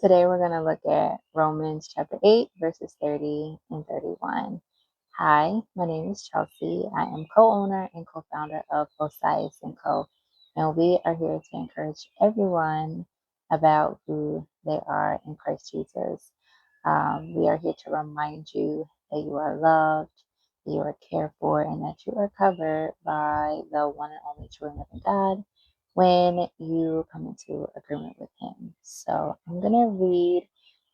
Today we're going to look at Romans chapter 8, verses 30 and 31. Hi, my name is Chelsea. I am co-owner and co-founder of Osias & Co. And we are here to encourage everyone about who they are in Christ Jesus. We are here to remind you that you are loved, that you are cared for, and that you are covered by the one and only true and living God when you come into agreement with Him. So I'm going to read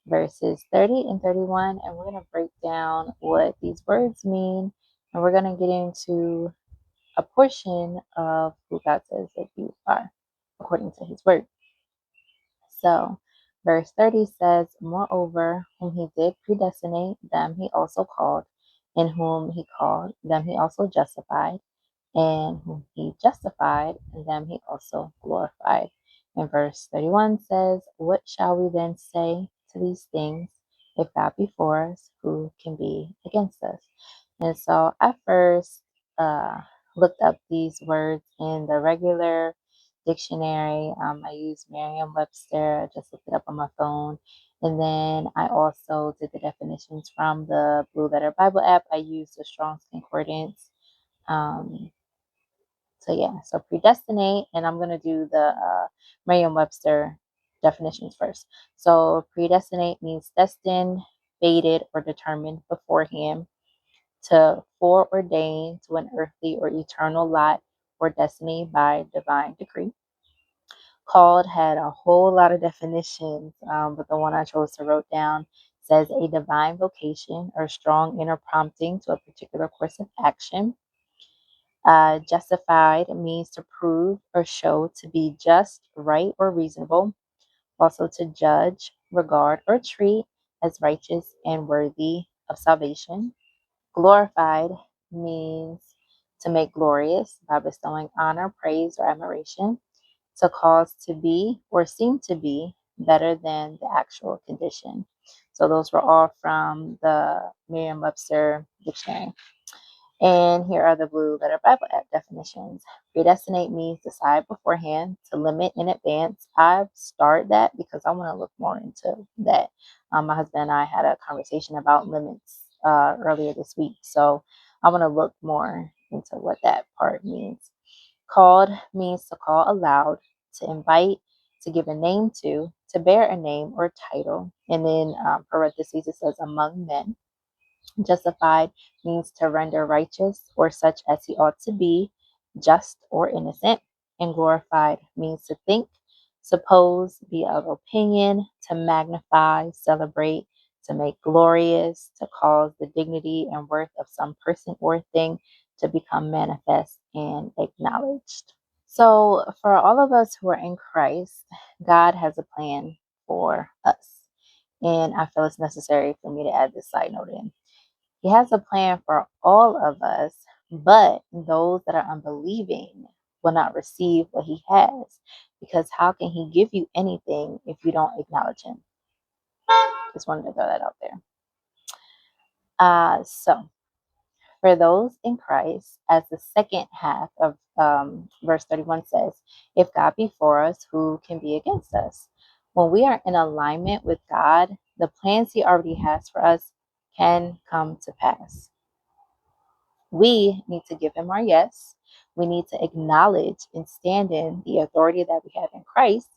verses 30 and 31, and we're going to break down what these words mean, and we're going to get into a portion of who God says that you are according to His word. So, verse 30 says, Moreover, whom He did predestinate, them He also called, and whom He called, them He also justified, and whom He justified, and them He also glorified. And verse 31 says, What shall we then say to these things? If God be for us, who can be against us? And so I first looked up these words in the regular dictionary. I used Merriam-Webster. I just looked it up on my phone. And then I also did the definitions from the Blue Letter Bible app. I used the Strong's Concordance. So predestinate, and I'm going to do the Merriam-Webster definitions first. So predestinate means destined, fated, or determined beforehand to foreordain to an earthly or eternal lot or destiny by divine decree. Called had a whole lot of definitions, but the one I chose to wrote down says a divine vocation or strong inner prompting to a particular course of action. Justified means to prove or show to be just, right, or reasonable. Also to judge, regard, or treat as righteous and worthy of salvation. Glorified means to make glorious by bestowing honor, praise, or admiration. To cause to be or seem to be better than the actual condition. So those were all from the Merriam-Webster dictionary. And here are the Blue Letter Bible app definitions. Predestinate means decide beforehand, to limit in advance. I've started that because I want to look more into that. My husband and I had a conversation about limits earlier this week. So I want to look more into what that part means. Called means to call aloud, to invite, to give a name to bear a name or title. And then parentheses, it says among men. Justified means to render righteous or such as he ought to be, just or innocent. And glorified means to think, suppose, be of opinion, to magnify, celebrate, to make glorious, to cause the dignity and worth of some person or thing to become manifest and acknowledged. So, for all of us who are in Christ, God has a plan for us. And I feel it's necessary for me to add this side note in. He has a plan for all of us, but those that are unbelieving will not receive what He has. Because how can He give you anything if you don't acknowledge Him? Just wanted to throw that out there. So, for those in Christ, as the second half of verse 31 says, if God be for us, who can be against us? When we are in alignment with God, the plans He already has for us can come to pass. We need to give Him our yes. We need to acknowledge and stand in the authority that we have in Christ,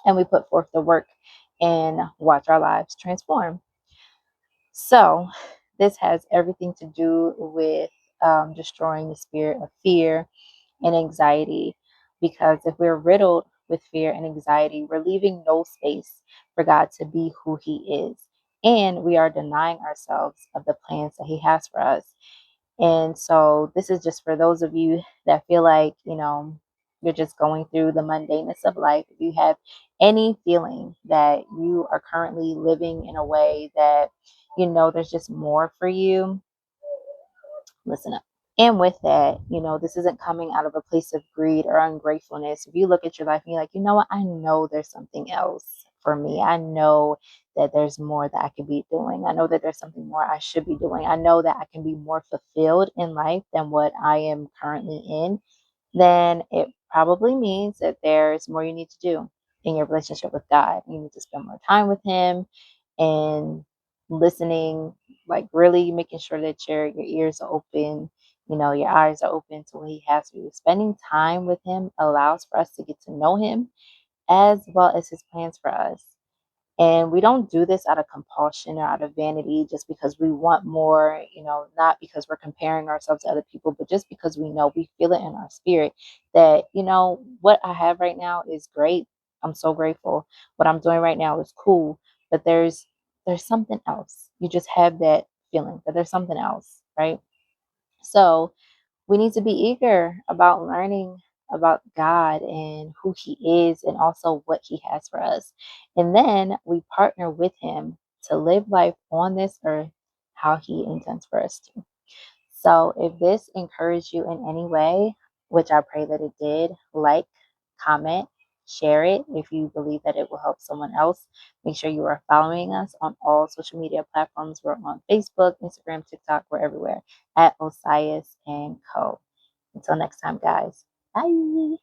and we put forth the work and watch our lives transform. So, this has everything to do with destroying the spirit of fear and anxiety, because if we're riddled with fear and anxiety, we're leaving no space for God to be who He is. And we are denying ourselves of the plans that He has for us. And so this is just for those of you that feel like, you're just going through the mundaneness of life. If you have any feeling that you are currently living in a way that, there's just more for you, listen up. And with that, this isn't coming out of a place of greed or ungratefulness. If you look at your life and you're like, you know what, I know there's something else for me. I know that there's more that I could be doing. I know that there's something more I should be doing. I know that I can be more fulfilled in life than what I am currently in. Then it probably means that there's more you need to do. in your relationship with God. You need to spend more time with Him and listening, like really making sure that your ears are open, your eyes are open to what He has for you. Spending time with Him allows for us to get to know Him as well as His plans for us. And we don't do this out of compulsion or out of vanity just because we want more, not because we're comparing ourselves to other people, but just because we feel it in our spirit that, what I have right now is great. I'm so grateful. What I'm doing right now is cool, but there's something else. You just have that feeling that there's something else, right? So, we need to be eager about learning about God and who He is and also what He has for us. And then we partner with Him to live life on this earth how He intends for us to. So if this encouraged you in any way, which I pray that it did, like, comment, share it if you believe that it will help someone else. Make sure you are following us on all social media platforms. We're on Facebook, Instagram, TikTok, we're everywhere at Osias and Co. Until next time, guys. Bye.